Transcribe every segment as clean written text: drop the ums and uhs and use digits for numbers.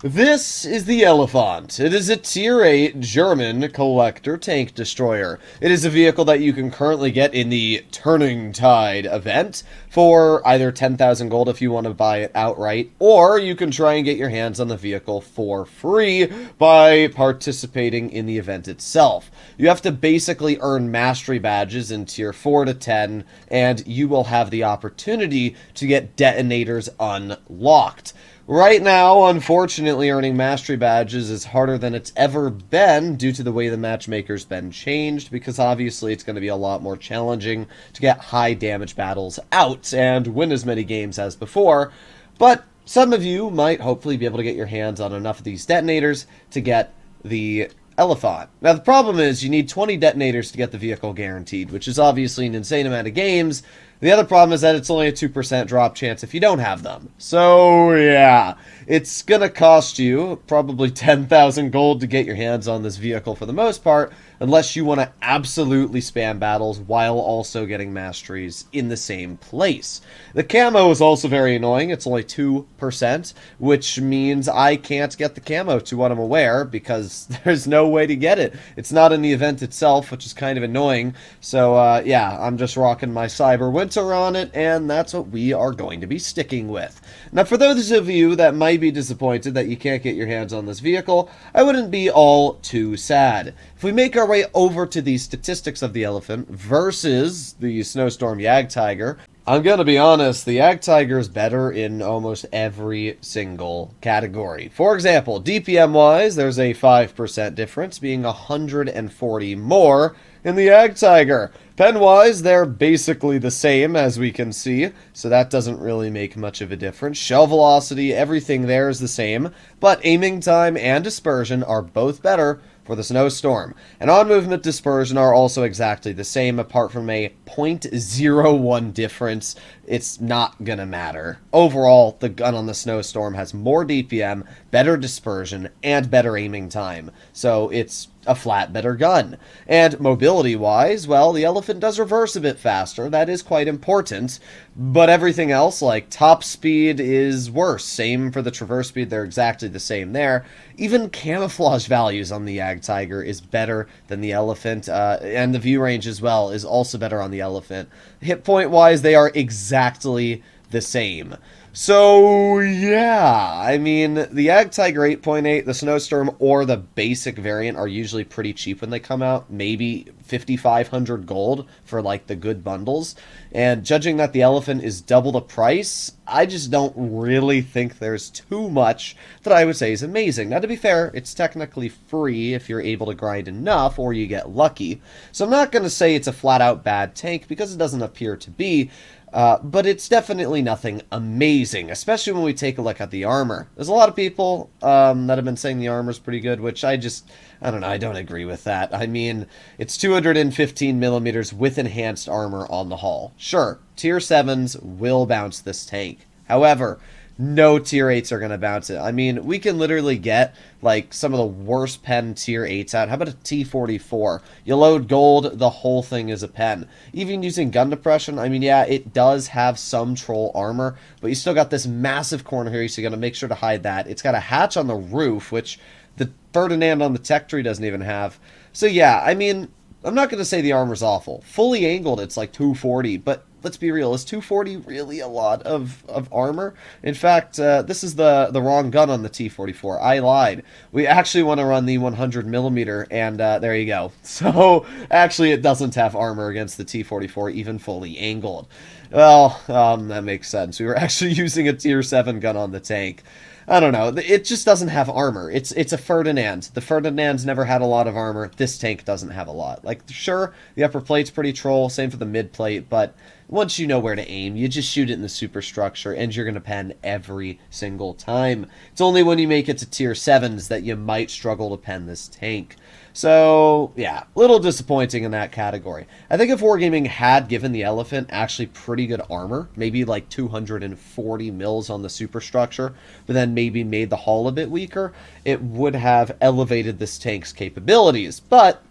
This is the Elefant. It is a Tier 8 German collector tank destroyer. It is a vehicle that you can currently get in the Turning Tide event for either 10,000 gold if you want to buy it outright, or you can try and get your hands on the vehicle for free by participating in the event itself. You have to basically earn mastery badges in Tier 4 to 10, and you will have the opportunity to get detonators unlocked. Right now, unfortunately, earning mastery badges is harder than it's ever been due to the way the matchmaker's been changed, because obviously it's going to be a lot more challenging to get high damage battles out and win as many games as before. But some of you might hopefully be able to get your hands on enough of these detonators to get the Elefant. Now, the problem is you need 20 detonators to get the vehicle guaranteed, which is obviously an insane amount of games. The other problem is that it's only a 2% drop chance if you don't have them. So, yeah, it's going to cost you probably 10,000 gold to get your hands on this vehicle for the most part, unless you want to absolutely spam battles while also getting masteries in the same place. The camo is also very annoying. It's only 2%, which means I can't get the camo to what I'm aware, because there's no way to get it. It's not in the event itself, which is kind of annoying. So, yeah, I'm just rocking my Cyber Winter on it, and that's what we are going to be sticking with. Now, for those of you that might be disappointed that you can't get your hands on this vehicle, I wouldn't be all too sad. If we make our way over to the statistics of the Elefant versus the Snowstorm Jagdtiger, I'm gonna be honest, the Jagdtiger is better in almost every single category. For example, DPM-wise, there's a 5% difference, being 140 more in the Jagdtiger. Pen-wise, they're basically the same, as we can see, so that doesn't really make much of a difference. Shell velocity, everything there is the same, but aiming time and dispersion are both better for the Snowstorm. And on-movement dispersion are also exactly the same, apart from a 0.01 difference. It's not gonna matter. Overall, the gun on the Snowstorm has more DPM, better dispersion, and better aiming time. So it's a flat better gun. And mobility-wise, well, the Elefant does reverse a bit faster. That is quite important. But everything else, like top speed, is worse. Same for the traverse speed. They're exactly the same there. Even camouflage values on the Jagdtiger is better than the Elefant. And the view range as well is also better on the Elefant. Hit point-wise, they are exactly the same. So, yeah, I mean, the Jagdtiger 8.8, the Snowstorm, or the basic variant are usually pretty cheap when they come out. Maybe 5,500 gold for, like, the good bundles. And judging that the Elefant is double the price, I just don't really think there's too much that I would say is amazing. Now, to be fair, it's technically free if you're able to grind enough or you get lucky. So I'm not going to say it's a flat-out bad tank, because it doesn't appear to be. But it's definitely nothing amazing, especially when we take a look at the armor. There's a lot of people that have been saying the armor's pretty good, which I don't know, I don't agree with that. I mean, it's 215 millimeters with enhanced armor on the hull. Sure, Tier 7s will bounce this tank. However, no Tier 8s are going to bounce it. I mean, we can literally get, like, some of the worst pen Tier 8s out. How about a T-44? You load gold, the whole thing is a pen. Even using gun depression, I mean, yeah, it does have some troll armor, but you still got this massive corner here, so you got to make sure to hide that. It's got a hatch on the roof, which the Ferdinand on the tech tree doesn't even have. So, yeah, I mean, I'm not going to say the armor's awful. Fully angled, it's like 240, but let's be real, is 240 really a lot of armor? In fact, this is the wrong gun on the T-44. I lied. We actually want to run the 100mm, and there you go. So, actually, it doesn't have armor against the T-44, even fully angled. Well, that makes sense. We were actually using a Tier 7 gun on the tank. I don't know. It just doesn't have armor. It's a Ferdinand. The Ferdinand's never had a lot of armor. This tank doesn't have a lot. Like, sure, the upper plate's pretty troll. Same for the mid plate. But once you know where to aim, you just shoot it in the superstructure, and you're going to pen every single time. It's only when you make it to Tier 7s that you might struggle to pen this tank. So, yeah, a little disappointing in that category. I think if Wargaming had given the Elefant actually pretty good armor, maybe like 240 mils on the superstructure, but then maybe made the hull a bit weaker, it would have elevated this tank's capabilities. But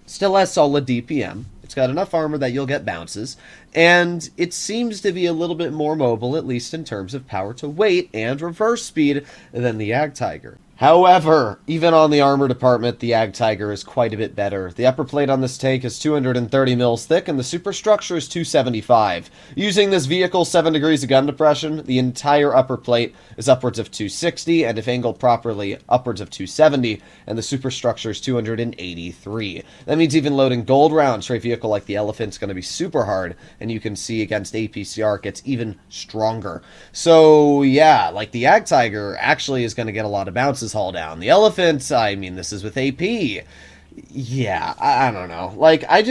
still has solid DPM. It's got enough armor that you'll get bounces, and it seems to be a little bit more mobile, at least in terms of power to weight and reverse speed, than the Ag Tiger. However, even on the armor department, the Ag Tiger is quite a bit better. The upper plate on this tank is 230 mils thick, and the superstructure is 275. Using this vehicle 7 degrees of gun depression, the entire upper plate is upwards of 260, and if angled properly, upwards of 270, and the superstructure is 283. That means even loading gold rounds for a vehicle like the Elephant is going to be super hard, and you can see against APCR it gets even stronger. So yeah, like the Ag Tiger actually is going to get a lot of bounces haul down. The Elephant, I mean, this is with AP. Yeah, I don't know. Like, I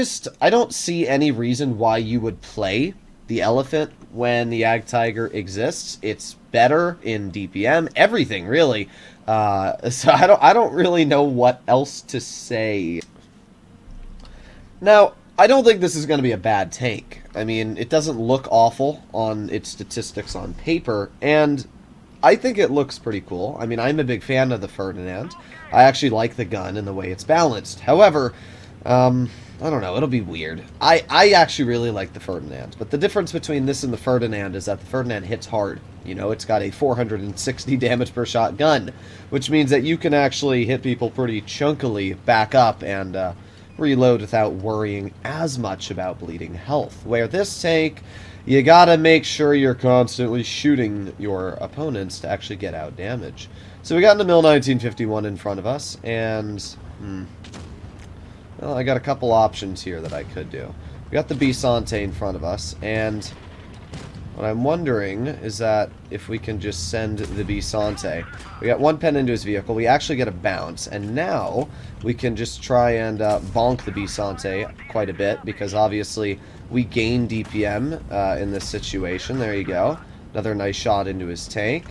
don't see any reason why you would play the Elephant when the Ag Tiger exists. It's better in DPM, everything, really. So I don't really know what else to say. Now, I don't think this is going to be a bad tank. I mean, it doesn't look awful on its statistics on paper, and I think it looks pretty cool. I mean, I'm a big fan of the Ferdinand. I actually like the gun and the way it's balanced. However, I don't know, it'll be weird. I actually really like the Ferdinand, but the difference between this and the Ferdinand is that the Ferdinand hits hard. You know, it's got a 460 damage per shot gun, which means that you can actually hit people pretty chunkily back up and reload without worrying as much about bleeding health. Where this tank, you gotta make sure you're constantly shooting your opponents to actually get out damage. So we got into Mill 1951 in front of us, and well, I got a couple options here that I could do. We got the Bisante in front of us, and what I'm wondering is that if we can just send the Bisante. We got one pen into his vehicle, we actually get a bounce, and now we can just try and bonk the Bisante quite a bit, because obviously we gain DPM in this situation. There you go. Another nice shot into his tank.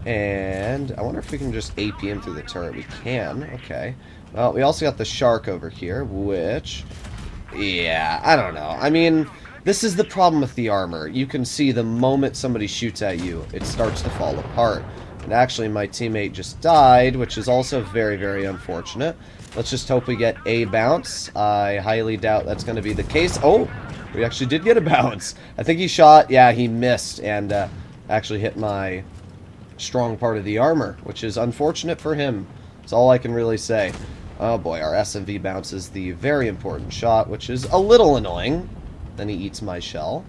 And I wonder if we can just AP him through the turret. We can. Okay. Well, we also got the Shark over here, which, yeah, I don't know. I mean, this is the problem with the armor. You can see the moment somebody shoots at you, it starts to fall apart. And actually, my teammate just died, which is also very, very unfortunate. Let's just hope we get a bounce. I highly doubt that's going to be the case. Oh, we actually did get a bounce. I think he shot, yeah, he missed, and actually hit my strong part of the armor, which is unfortunate for him. That's all I can really say. Oh boy, our SMV bounces the very important shot, which is a little annoying. Then he eats my shell.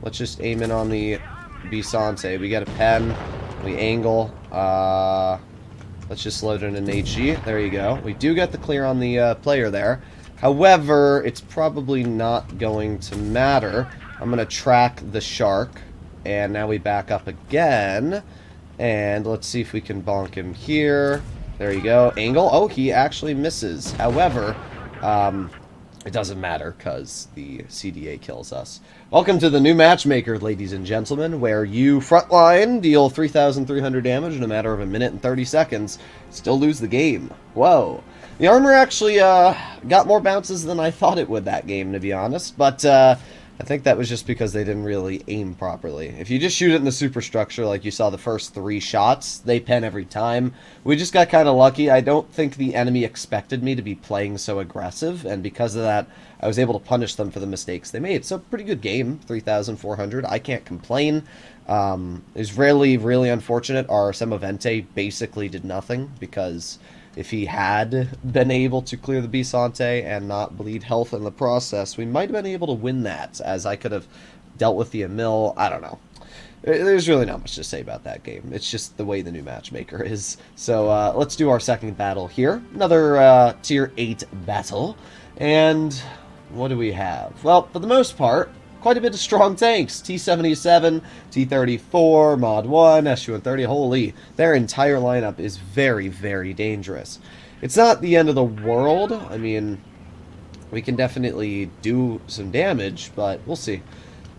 Let's just aim in on the Bisante. We get a pen. We angle. Let's just load in an HE. There you go. We do get the clear on the player there. However, it's probably not going to matter. I'm going to track the Shark. And now we back up again. And let's see if we can bonk him here. There you go. Angle. Oh, he actually misses. However, it doesn't matter because the CDA kills us. Welcome to the new matchmaker, ladies and gentlemen, where you frontline, deal 3,300 damage in a matter of a minute and 30 seconds, still lose the game. Whoa. The armor actually got more bounces than I thought it would that game, to be honest, but I think that was just because they didn't really aim properly. If you just shoot it in the superstructure like you saw the first 3 shots, they pen every time. We just got kind of lucky. I don't think the enemy expected me to be playing so aggressive, and because of that, I was able to punish them for the mistakes they made. So, pretty good game, 3,400. I can't complain. It was really unfortunate. Our Semovente basically did nothing, because if he had been able to clear the Bisante and not bleed health in the process, we might have been able to win that, as I could have dealt with the Emil. I don't know. There's really not much to say about that game. It's just the way the new matchmaker is. So let's do our second battle here. Another Tier 8 battle. And what do we have? Well, for the most part, quite a bit of strong tanks. T-77, T-34, Mod 1, SU-130. Holy, their entire lineup is very dangerous. It's not the end of the world. I mean, we can definitely do some damage, but we'll see.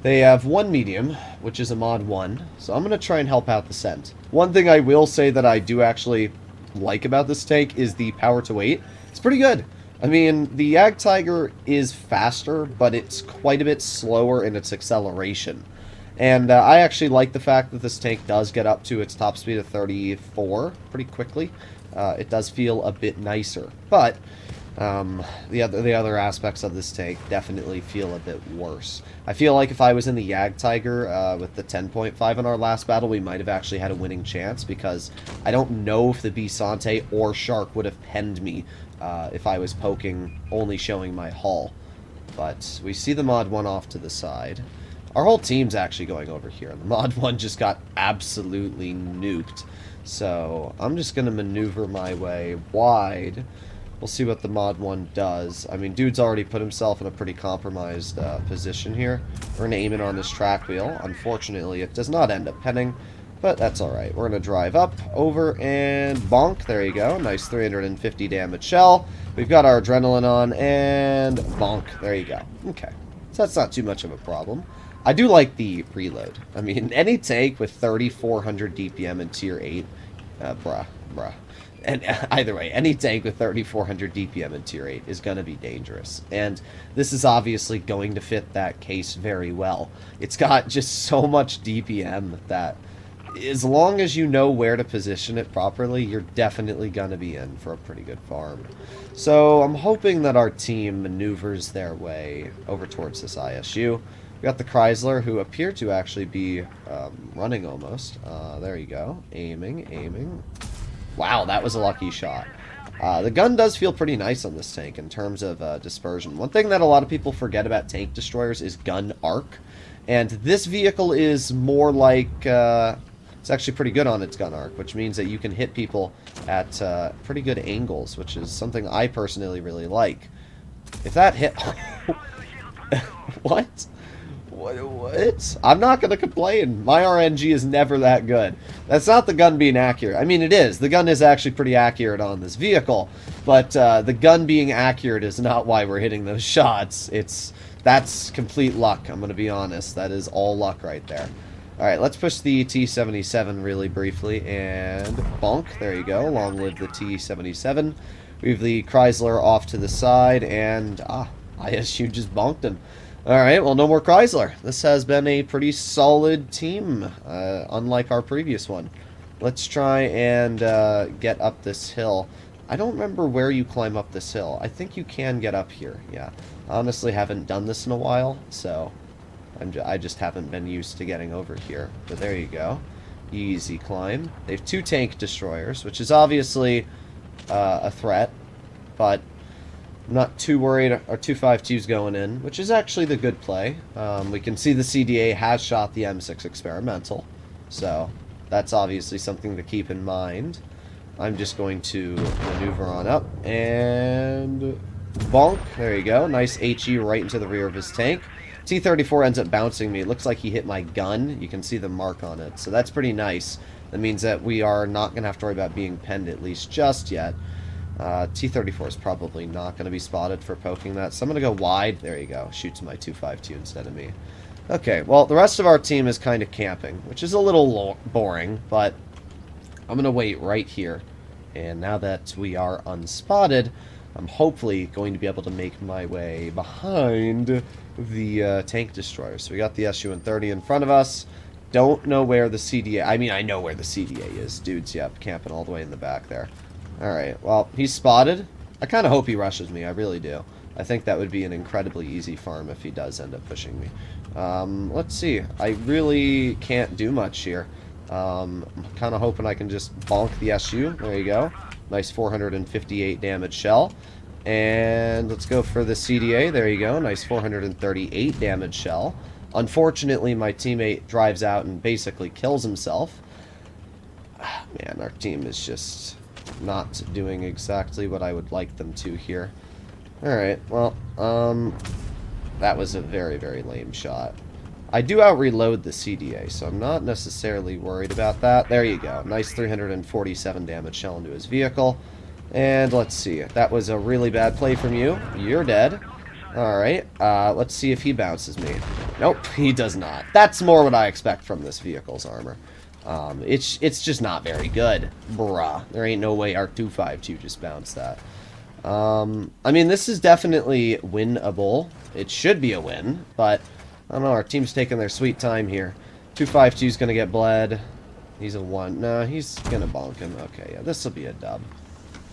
They have one medium, which is a Mod 1, so I'm going to try and help out the Scent. One thing I will say that I do actually like about this tank is the power to weight. It's pretty good. I mean, the Ag Tiger is faster, but it's quite a bit slower in its acceleration. And I actually like the fact that this tank does get up to its top speed of 34 pretty quickly. It does feel a bit nicer. But The other aspects of this tank definitely feel a bit worse. I feel like if I was in the Yag Tiger with the 10.5 in our last battle, we might have actually had a winning chance, because I don't know if the Bisante or Shark would have penned me if I was poking, only showing my hull. But we see the Mod 1 off to the side. Our whole team's actually going over here, and the Mod 1 just got absolutely nuked. So I'm just going to maneuver my way wide. We'll see what the Mod 1 does. I mean, dude's already put himself in a pretty compromised position here. We're going to aim it on this track wheel. Unfortunately, it does not end up penning, but that's alright. We're going to drive up, over, and bonk. There you go. Nice 350 damage shell. We've got our adrenaline on, and bonk. There you go. Okay. So that's not too much of a problem. I do like the reload. I mean, any tank with 3,400 DPM in Tier 8, bruh. And either way, any tank with 3,400 DPM in Tier 8 is going to be dangerous. And this is obviously going to fit that case very well. It's got just so much DPM that as long as you know where to position it properly, you're definitely going to be in for a pretty good farm. So I'm hoping that our team maneuvers their way over towards this ISU. We got the Chrysler, who appear to actually be running almost. There you go. Aiming. Wow, that was a lucky shot. The gun does feel pretty nice on this tank in terms of dispersion. One thing that a lot of people forget about tank destroyers is gun arc. And this vehicle is more like... it's actually pretty good on its gun arc, which means that you can hit people at pretty good angles, which is something I personally really like. If that hit... What? What? I'm not going to complain. My RNG is never that good. That's not the gun being accurate. I mean, it is. The gun is actually pretty accurate on this vehicle, but the gun being accurate is not why we're hitting those shots. That's complete luck, I'm going to be honest. That is all luck right there. Alright, let's push the T-77 really briefly, and bonk. There you go. Long live the T-77. We have the Chrysler off to the side, and ISU just bonked him. Alright, well, no more Chrysler. This has been a pretty solid team, unlike our previous one. Let's try and get up this hill. I don't remember where you climb up this hill. I think you can get up here, yeah. I honestly haven't done this in a while, so I just haven't been used to getting over here. But there you go. Easy climb. They have 2 tank destroyers, which is obviously a threat, but I'm not too worried. Our 252's going in, which is actually the good play. We can see the CDA has shot the M6 experimental, so that's obviously something to keep in mind. I'm just going to maneuver on up, and bonk. There you go. Nice HE right into the rear of his tank. T-34 ends up bouncing me. It looks like he hit my gun. You can see the mark on it, so that's pretty nice. That means that we are not going to have to worry about being penned, at least just yet. T-34 is probably not going to be spotted for poking that, so I'm going to go wide. There you go. Shoots my 252 instead of me. Okay, well, the rest of our team is kind of camping, which is a little boring, but I'm going to wait right here. And now that we are unspotted, I'm hopefully going to be able to make my way behind the tank destroyer. So we got the Su-130 in front of us. Don't know where the CDA... I mean, I know where the CDA is. Dude's, yep, camping all the way in the back there. Alright, well, he's spotted. I kind of hope he rushes me, I really do. I think that would be an incredibly easy farm if he does end up pushing me. Let's see. I really can't do much here. I'm kind of hoping I can just bonk the SU. There you go. Nice 458 damage shell. And let's go for the CDA. There you go. Nice 438 damage shell. Unfortunately, my teammate drives out and basically kills himself. Man, our team is just not doing exactly what I would like them to here. Alright, well, that was a very, very lame shot. I do out-reload the CDA, so I'm not necessarily worried about that. There you go. Nice 347 damage shell into his vehicle. And let's see. That was a really bad play from you. You're dead. Alright, let's see if he bounces me. Nope, he does not. That's more what I expect from this vehicle's armor. It's just not very good. Bruh. There ain't no way our 252 just bounced that. I mean, this is definitely winnable. It should be a win, but I don't know. Our team's taking their sweet time here. 252's gonna get bled. He's a 1. No, he's gonna bonk him. Okay, yeah, this will be a dub.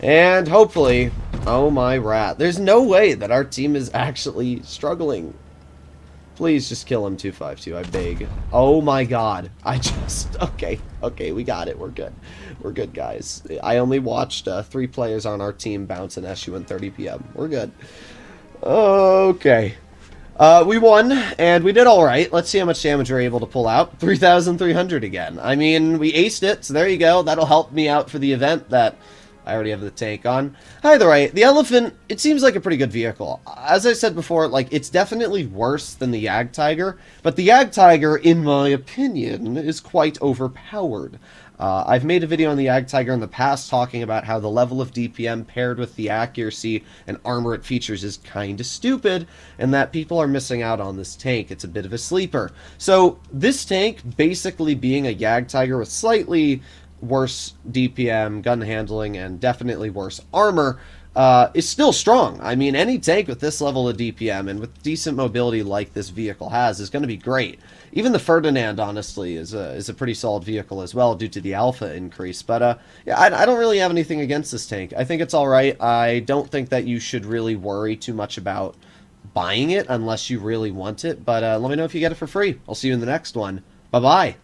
And hopefully, Oh my rat. There's no way that our team is actually struggling. Please just kill him, 252, I beg. Oh my god. Okay, we got it. We're good. We're good, guys. I only watched 3 players on our team bounce an SU at 30 p.m. We're good. Okay. We won, and we did alright. Let's see how much damage we're able to pull out. 3,300 again. I mean, we aced it, so there you go. That'll help me out for the event that I already have the tank on. Either way, the Elephant, it seems like a pretty good vehicle. As I said before, like, it's definitely worse than the Yag Tiger, but the Yag Tiger, in my opinion, is quite overpowered. I've made a video on the Yag Tiger in the past talking about how the level of DPM paired with the accuracy and armor it features is kinda stupid, and that people are missing out on this tank. It's a bit of a sleeper. So, this tank, basically being a Yag Tiger with slightly worse DPM, gun handling, and definitely worse armor, is still strong. I mean, any tank with this level of DPM and with decent mobility like this vehicle has is going to be great. Even the Ferdinand, honestly, is a pretty solid vehicle as well due to the alpha increase. But, yeah, I don't really have anything against this tank. I think it's alright. I don't think that you should really worry too much about buying it unless you really want it. But let me know if you get it for free. I'll see you in the next one. Bye-bye.